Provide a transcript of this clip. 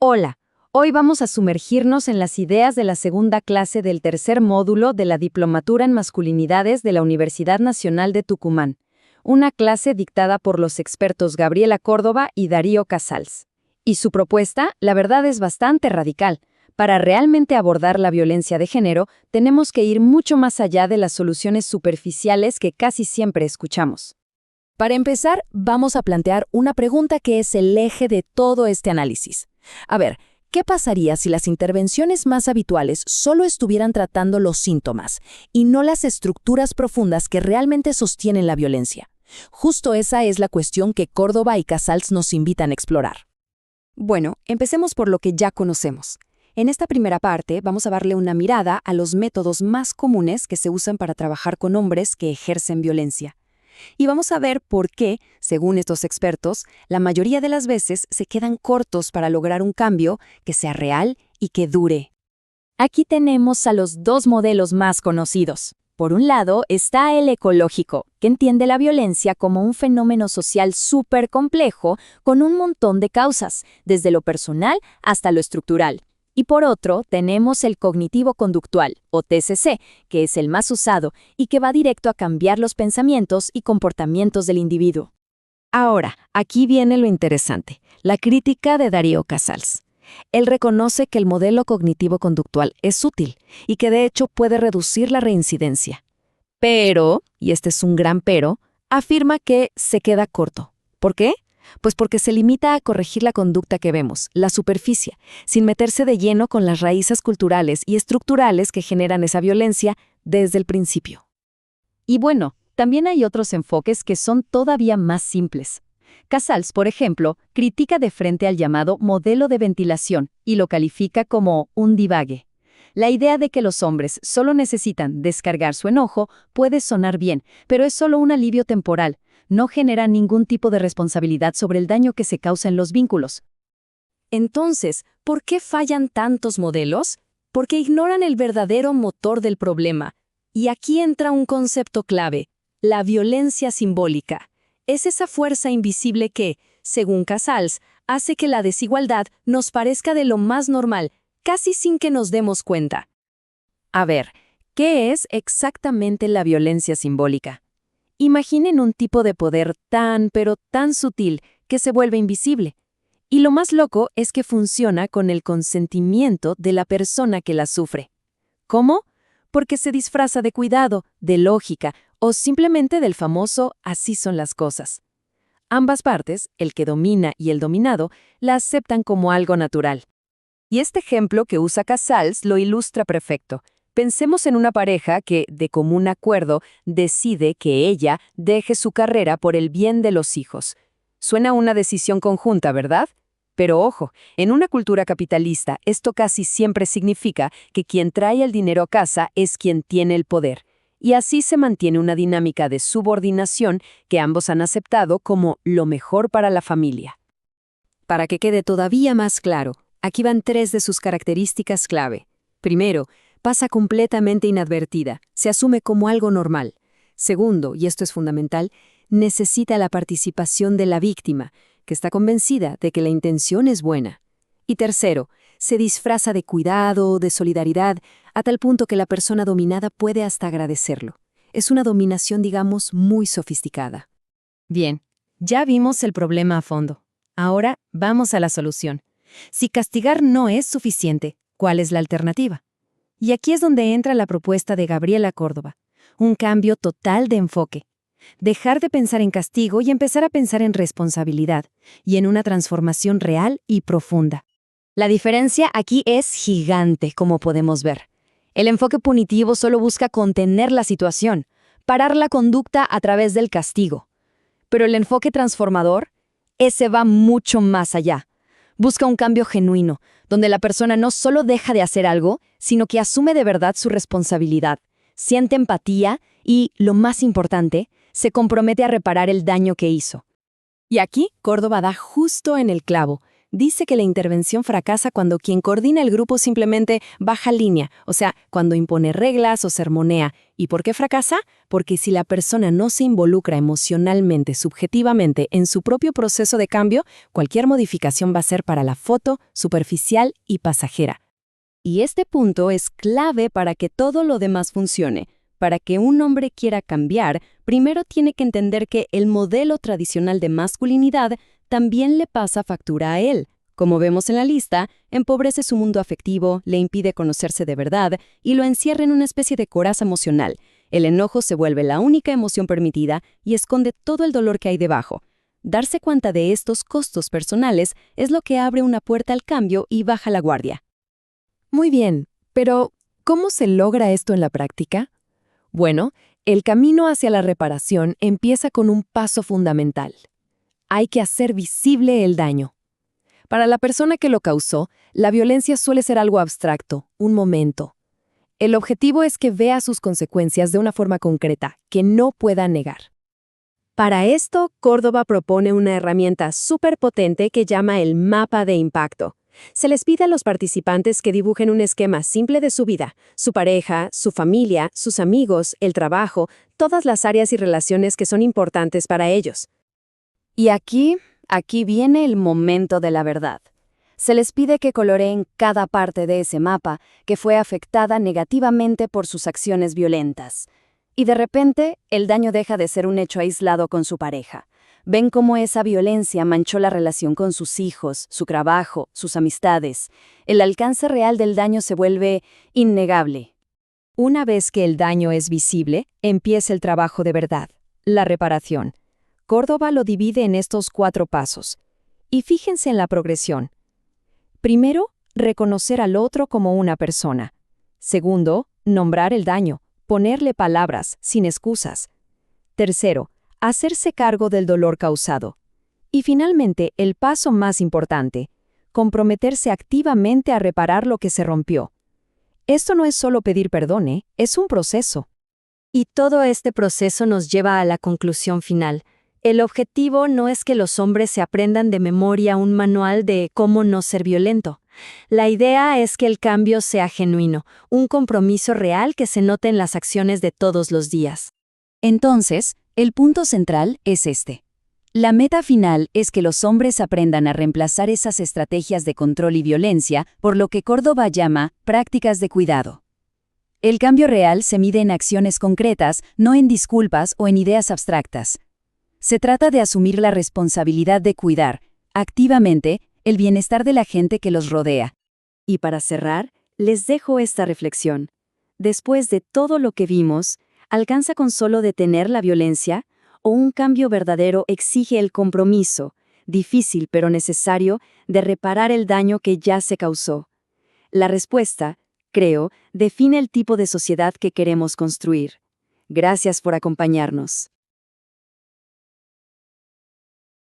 Hola, hoy vamos a sumergirnos en las ideas de la segunda clase del tercer módulo de la Diplomatura en Masculinidades de la Universidad Nacional de Tucumán, una clase dictada por los expertos Gabriela Córdoba y Darío Casals. Y su propuesta, la verdad, es bastante radical. Para realmente abordar la violencia de género, tenemos que ir mucho más allá de las soluciones superficiales que casi siempre escuchamos. Para empezar, vamos a plantear una pregunta que es el eje de todo este análisis. A ver, ¿qué pasaría si las intervenciones más habituales solo estuvieran tratando los síntomas y no las estructuras profundas que realmente sostienen la violencia? Justo esa es la cuestión que Córdoba y Casals nos invitan a explorar. Bueno, empecemos por lo que ya conocemos. En esta primera parte vamos a darle una mirada a los métodos más comunes que se usan para trabajar con hombres que ejercen violencia. Y vamos a ver por qué, según estos expertos, la mayoría de las veces se quedan cortos para lograr un cambio que sea real y que dure. Aquí tenemos a los dos modelos más conocidos. Por un lado está el ecológico, que entiende la violencia como un fenómeno social súper complejo con un montón de causas, desde lo personal hasta lo estructural. Y por otro, tenemos el cognitivo-conductual, o TCC, que es el más usado y que va directo a cambiar los pensamientos y comportamientos del individuo. Ahora, aquí viene lo interesante, la crítica de Darío Casals. Él reconoce que el modelo cognitivo-conductual es útil y que de hecho puede reducir la reincidencia. Pero, y este es un gran pero, afirma que se queda corto. ¿Por qué? Pues porque se limita a corregir la conducta que vemos, la superficie, sin meterse de lleno con las raíces culturales y estructurales que generan esa violencia desde el principio. Y bueno, también hay otros enfoques que son todavía más simples. Casals, por ejemplo, critica de frente al llamado modelo de ventilación y lo califica como un divague. La idea de que los hombres solo necesitan descargar su enojo puede sonar bien, pero es solo un alivio temporal. No genera ningún tipo de responsabilidad sobre el daño que se causa en los vínculos. Entonces, ¿por qué fallan tantos modelos? Porque ignoran el verdadero motor del problema. Y aquí entra un concepto clave, la violencia simbólica. Es esa fuerza invisible que, según Casals, hace que la desigualdad nos parezca de lo más normal, casi sin que nos demos cuenta. A ver, ¿qué es exactamente la violencia simbólica? Imaginen un tipo de poder pero tan sutil que se vuelve invisible. Y lo más loco es que funciona con el consentimiento de la persona que la sufre. ¿Cómo? Porque se disfraza de cuidado, de lógica o simplemente del famoso así son las cosas. Ambas partes, el que domina y el dominado, la aceptan como algo natural. Y este ejemplo que usa Casals lo ilustra perfecto. Pensemos en una pareja que, de común acuerdo, decide que ella deje su carrera por el bien de los hijos. Suena una decisión conjunta, ¿verdad? Pero ojo, en una cultura capitalista, esto casi siempre significa que quien trae el dinero a casa es quien tiene el poder. Y así se mantiene una dinámica de subordinación que ambos han aceptado como lo mejor para la familia. Para que quede todavía más claro, aquí van 3 de sus características clave. Primero, pasa completamente inadvertida, se asume como algo normal. Segundo, y esto es fundamental, necesita la participación de la víctima, que está convencida de que la intención es buena. Y tercero, se disfraza de cuidado, de solidaridad, a tal punto que la persona dominada puede hasta agradecerlo. Es una dominación, digamos, muy sofisticada. Bien, ya vimos el problema a fondo. Ahora vamos a la solución. Si castigar no es suficiente, ¿cuál es la alternativa? Y aquí es donde entra la propuesta de Gabriela Córdoba, un cambio total de enfoque. Dejar de pensar en castigo y empezar a pensar en responsabilidad, y en una transformación real y profunda. La diferencia aquí es gigante, como podemos ver. El enfoque punitivo solo busca contener la situación, parar la conducta a través del castigo. Pero el enfoque transformador, ese va mucho más allá. Busca un cambio genuino, donde la persona no solo deja de hacer algo, sino que asume de verdad su responsabilidad, siente empatía y, lo más importante, se compromete a reparar el daño que hizo. Y aquí Córdoba da justo en el clavo. Dice que la intervención fracasa cuando quien coordina el grupo simplemente baja línea, o sea, cuando impone reglas o sermonea. ¿Y por qué fracasa? Porque si la persona no se involucra emocionalmente, subjetivamente, en su propio proceso de cambio, cualquier modificación va a ser para la foto, superficial y pasajera. Y este punto es clave para que todo lo demás funcione. Para que un hombre quiera cambiar, primero tiene que entender que el modelo tradicional de masculinidad también le pasa factura a él. Como vemos en la lista, empobrece su mundo afectivo, le impide conocerse de verdad y lo encierra en una especie de coraza emocional. El enojo se vuelve la única emoción permitida y esconde todo el dolor que hay debajo. Darse cuenta de estos costos personales es lo que abre una puerta al cambio y baja la guardia. Muy bien, pero ¿cómo se logra esto en la práctica? Bueno, el camino hacia la reparación empieza con un paso fundamental. Hay que hacer visible el daño. Para la persona que lo causó, la violencia suele ser algo abstracto, un momento. El objetivo es que vea sus consecuencias de una forma concreta, que no pueda negar. Para esto, Córdoba propone una herramienta súper potente que llama el mapa de impacto. Se les pide a los participantes que dibujen un esquema simple de su vida, su pareja, su familia, sus amigos, el trabajo, todas las áreas y relaciones que son importantes para ellos. Y aquí viene el momento de la verdad. Se les pide que coloreen cada parte de ese mapa que fue afectada negativamente por sus acciones violentas. Y de repente, el daño deja de ser un hecho aislado con su pareja. Ven cómo esa violencia manchó la relación con sus hijos, su trabajo, sus amistades. El alcance real del daño se vuelve innegable. Una vez que el daño es visible, empieza el trabajo de verdad, la reparación. Córdoba lo divide en estos 4 pasos. Y fíjense en la progresión. Primero, reconocer al otro como una persona. Segundo, nombrar el daño, ponerle palabras, sin excusas. Tercero, hacerse cargo del dolor causado. Y finalmente, el paso más importante, comprometerse activamente a reparar lo que se rompió. Esto no es solo pedir perdón, es un proceso. Y todo este proceso nos lleva a la conclusión final. El objetivo no es que los hombres se aprendan de memoria un manual de cómo no ser violento. La idea es que el cambio sea genuino, un compromiso real que se note en las acciones de todos los días. Entonces, el punto central es este. La meta final es que los hombres aprendan a reemplazar esas estrategias de control y violencia por lo que Córdoba llama prácticas de cuidado. El cambio real se mide en acciones concretas, no en disculpas o en ideas abstractas. Se trata de asumir la responsabilidad de cuidar, activamente, el bienestar de la gente que los rodea. Y para cerrar, les dejo esta reflexión. Después de todo lo que vimos, ¿alcanza con solo detener la violencia? ¿O un cambio verdadero exige el compromiso, difícil pero necesario, de reparar el daño que ya se causó? La respuesta, creo, define el tipo de sociedad que queremos construir. Gracias por acompañarnos.